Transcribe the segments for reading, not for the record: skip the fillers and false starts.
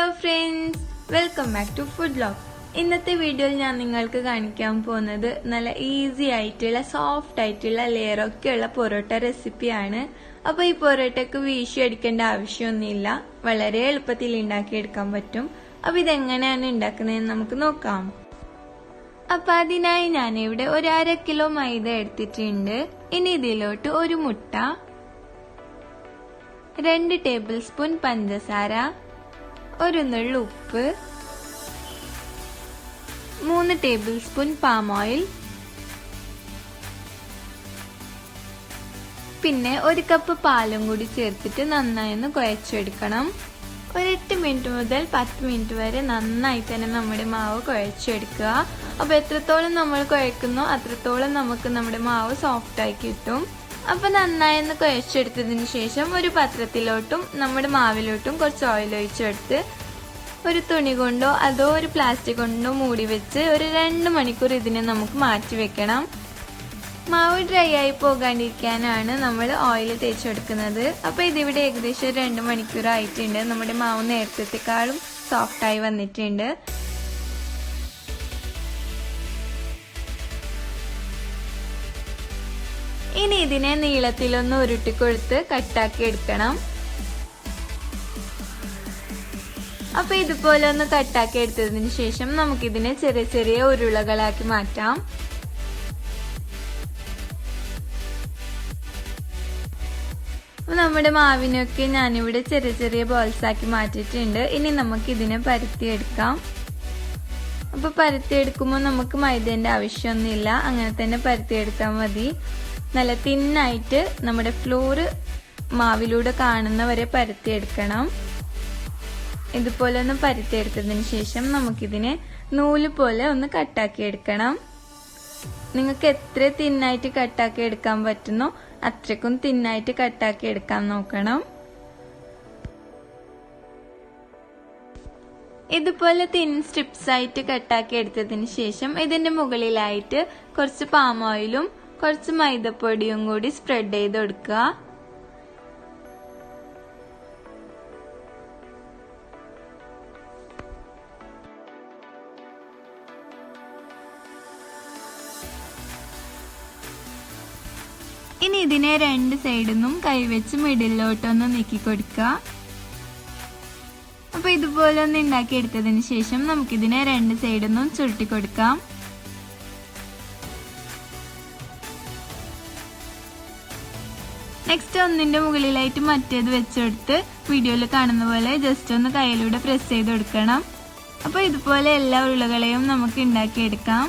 Hello friends, welcome back to food vlog. ഇന്നത്തെ വീഡിയോയിൽ ഞാൻ നിങ്ങൾക്ക് കാണിക്കാൻ പോകുന്നത് നല്ല ഈസി ആയിട്ടുള്ള സോഫ്റ്റ് ആയിട്ടുള്ള ലെയറൊക്കെയുള്ള പൊറോട്ട റെസിപ്പിയാണ്. അപ്പൊ ഈ പൊറോട്ടക്ക് വീശി അടിക്കേണ്ട ആവശ്യമൊന്നുമില്ല, വളരെ എളുപ്പത്തിൽ ഉണ്ടാക്കിയെടുക്കാൻ പറ്റും. അപ്പൊ ഇതെങ്ങനെയാണ് ഉണ്ടാക്കുന്നതെന്ന് നമുക്ക് നോക്കാം. അപ്പൊ അതിനായി ഞാനിവിടെ ഒരു 1/2 കിലോ മൈദ എടുത്തിട്ടുണ്ട്. ഇനി ഇതിലോട്ട് ഒരു മുട്ട, 2 ടേബിൾ സ്പൂൺ പഞ്ചസാര, ഒരു നുള്ളു ഉപ്പ്, 3 ടേബിൾ സ്പൂൺ പാം ഓയിൽ, പിന്നെ 1 കപ്പ് പാലും കൂടി ചേർത്തിട്ട് നന്നായി ഒന്ന് കുഴച്ചെടുക്കണം. ഒരു 8 മിനിറ്റ് മുതൽ 10 മിനിറ്റ് വരെ നന്നായി തന്നെ നമ്മുടെ മാവ് കുഴച്ചെടുക്കുക. അപ്പൊ എത്രത്തോളം നമ്മൾ കുഴക്കുന്നോ അത്രത്തോളം നമുക്ക് നമ്മുടെ മാവ് സോഫ്റ്റ് ആയി കിട്ടും. അപ്പൊ നന്നായി ഒന്ന് കുഴച്ചെടുത്തതിന് ശേഷം ഒരു പാത്രത്തിലോട്ടും നമ്മുടെ മാവിലോട്ടും കുറച്ച് ഓയിൽ ഒഴിച്ചെടുത്ത് ഒരു തുണി കൊണ്ടോ അതോ ഒരു പ്ലാസ്റ്റിക് കൊണ്ടോ മൂടി വെച്ച് ഒരു 2 മണിക്കൂർ ഇതിനെ നമുക്ക് മാറ്റി വെക്കണം. മാവ് ഡ്രൈ ആയി പോകാണ്ടിരിക്കാനാണ് നമ്മൾ ഓയിൽ തേച്ചെടുക്കുന്നത്. അപ്പൊ ഇതിവിടെ ഏകദേശം 2 മണിക്കൂർ ആയിട്ടുണ്ട്. നമ്മുടെ മാവ് നേരത്തെക്കാളും സോഫ്റ്റ് ആയി വന്നിട്ടുണ്ട്. ഇനി ഇതിനെ നീളത്തിലൊന്ന് ഉരുട്ടിക്കൊടുത്ത് കട്ടാക്കി എടുക്കണം. അപ്പൊ ഇതുപോലെ ഒന്ന് കട്ടാക്കി എടുത്തതിന് ശേഷം നമുക്കിതിനെ ചെറിയ ചെറിയ ഉരുളകളാക്കി മാറ്റാം. നമ്മുടെ മാവിനൊക്കെ ഞാനിവിടെ ചെറിയ ചെറിയ ബോൾസ് ആക്കി മാറ്റിയിട്ടുണ്ട്. ഇനി നമുക്ക് ഇതിനെ പരത്തിയെടുക്കാം. അപ്പൊ പരത്തിയെടുക്കുമ്പോൾ നമുക്ക് മൈദേന്റെ ആവശ്യമൊന്നുമില്ല, അങ്ങനെ തന്നെ പരത്തിയെടുത്താൽ മതി. നല്ല തിന്നായിട്ട് നമ്മുടെ ഫ്ലോറ് മാവിലൂടെ കാണുന്ന വരെ പരത്തിയെടുക്കണം. ഇതുപോലെ ഒന്ന് പരത്തിയെടുത്തതിന് ശേഷം നമുക്കിതിനെ നൂല് പോലെ ഒന്ന് കട്ടാക്കി എടുക്കണം. നിങ്ങൾക്ക് എത്ര തിന്നായിട്ട് കട്ടാക്കി എടുക്കാൻ പറ്റുന്നോ അത്രയ്ക്കും തിന്നായിട്ട് കട്ടാക്കി എടുക്കാൻ നോക്കണം. ഇതുപോലെ തിൻ സ്ട്രിപ്സ് ആയിട്ട് കട്ടാക്കി എടുത്തതിന് ശേഷം ഇതിന്റെ മുകളിലായിട്ട് കുറച്ച് പാം ഓയിലും കുറച്ച് മൈദപ്പൊടിയും കൂടി സ്പ്രെഡ് ചെയ്ത് കൊടുക്കുക. ഇനി ഇതിനെ 2 സൈഡിൽ നിന്നും കൈവച്ച് മിഡിലോട്ടൊന്ന് നീക്കി കൊടുക്കുക. അപ്പൊ ഇതുപോലെ ഒന്ന് ഉണ്ടാക്കി എടുത്തതിന് ശേഷം നമുക്കിതിനെ 2 സൈഡിൽ നിന്നും ചുരുട്ടി കൊടുക്കാം. നെക്സ്റ്റ് ഒന്നിന്റെ മുകളിലായിട്ട് മറ്റേത് വെച്ചെടുത്ത് വീഡിയോയിൽ കാണുന്ന പോലെ ജസ്റ്റ് ഒന്ന് കയ്യിലൂടെ പ്രസ് ചെയ്ത് കൊടുക്കണം. അപ്പൊ ഇതുപോലെ എല്ലാ ഉരുളകളെയും നമുക്ക് ഉണ്ടാക്കിയെടുക്കാം.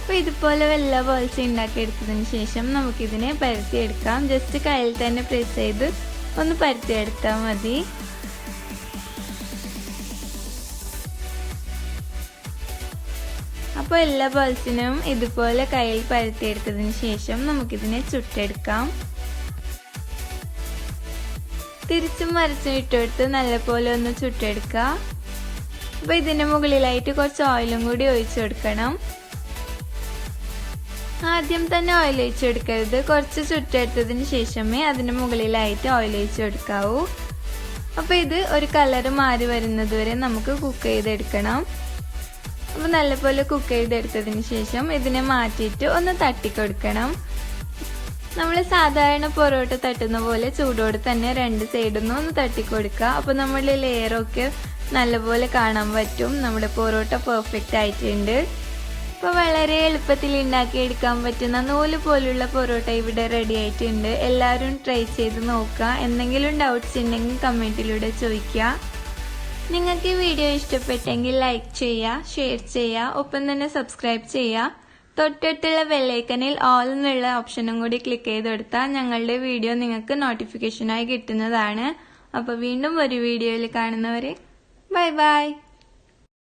അപ്പൊ ഇതുപോലെ എല്ലാ ബോൾസ് ഉണ്ടാക്കി എടുത്തതിന് ശേഷം നമുക്കിതിനെ പരത്തിയെടുക്കാം. ജസ്റ്റ് കയ്യിൽ തന്നെ പ്രസ് ചെയ്ത് ഒന്ന് പരത്തിയെടുത്താൽ മതി. അപ്പോൾ എല്ലാ ബോൾസിനും ഇതുപോലെ കയ്യിൽ പരത്തിയെടുത്തതിന് ശേഷം നമുക്കിതിനെ ചുട്ടെടുക്കാം. തിരിച്ചും മറിച്ചും ഇട്ടെടുത്ത് നല്ലപോലെ ഒന്ന് ചുട്ടെടുക്കുക. അപ്പൊ ഇതിന്റെ മുകളിലായിട്ട് കുറച്ച് ഓയിലും കൂടി ഒഴിച്ചു കൊടുക്കണം. ആദ്യം തന്നെ ഓയിൽ ഒഴിച്ചെടുക്കരുത്, കുറച്ച് ചുട്ടെടുത്തതിന് ശേഷമേ അതിന് മുകളിലായിട്ട് ഓയിൽ ഒഴിച്ചെടുക്കാവൂ. അപ്പൊ ഇത് ഒരു കളർ മാറി വരുന്നത് വരെ നമുക്ക് കുക്ക് ചെയ്തെടുക്കണം. അപ്പൊ നല്ലപോലെ കുക്ക് ചെയ്തെടുത്തതിന് ശേഷം ഇതിനെ മാറ്റിയിട്ട് ഒന്ന് തട്ടിക്കൊടുക്കണം. നമ്മൾ സാധാരണ പൊറോട്ട തട്ടുന്ന പോലെ ചൂടോടെ തന്നെ 2 സൈഡിൽ നിന്നും ഒന്ന് തട്ടിക്കൊടുക്കുക. അപ്പൊ നമ്മുടെ ലെയറൊക്കെ നല്ലപോലെ കാണാൻ പറ്റും. നമ്മുടെ പൊറോട്ട പെർഫെക്റ്റ് ആയിട്ടുണ്ട്. അപ്പോൾ വളരെ എളുപ്പത്തിൽ ഉണ്ടാക്കിയെടുക്കാൻ പറ്റുന്ന നൂല് പോലുള്ള പൊറോട്ട ഇവിടെ റെഡി ആയിട്ടുണ്ട്. എല്ലാവരും ട്രൈ ചെയ്ത് നോക്കുക. എന്തെങ്കിലും ഡൗട്ട്സ് ഉണ്ടെങ്കിൽ കമൻറ്റിലൂടെ ചോദിക്കുക. നിങ്ങൾക്ക് ഈ വീഡിയോ ഇഷ്ടപ്പെട്ടെങ്കിൽ ലൈക്ക് ചെയ്യുക, ഷെയർ ചെയ്യുക, ഒപ്പം തന്നെ സബ്സ്ക്രൈബ് ചെയ്യുക. തൊട്ടടുത്തുള്ള ബെല്ലൈക്കനിൽ ഓൾ എന്നുള്ള ഓപ്ഷനും കൂടി ക്ലിക്ക് ചെയ്ത് കൊടുത്താൽ ഞങ്ങളുടെ വീഡിയോ നിങ്ങൾക്ക് നോട്ടിഫിക്കേഷനായി കിട്ടുന്നതാണ്. അപ്പോൾ വീണ്ടും ഒരു വീഡിയോയിൽ കാണുന്നവരെ ബൈ ബൈ.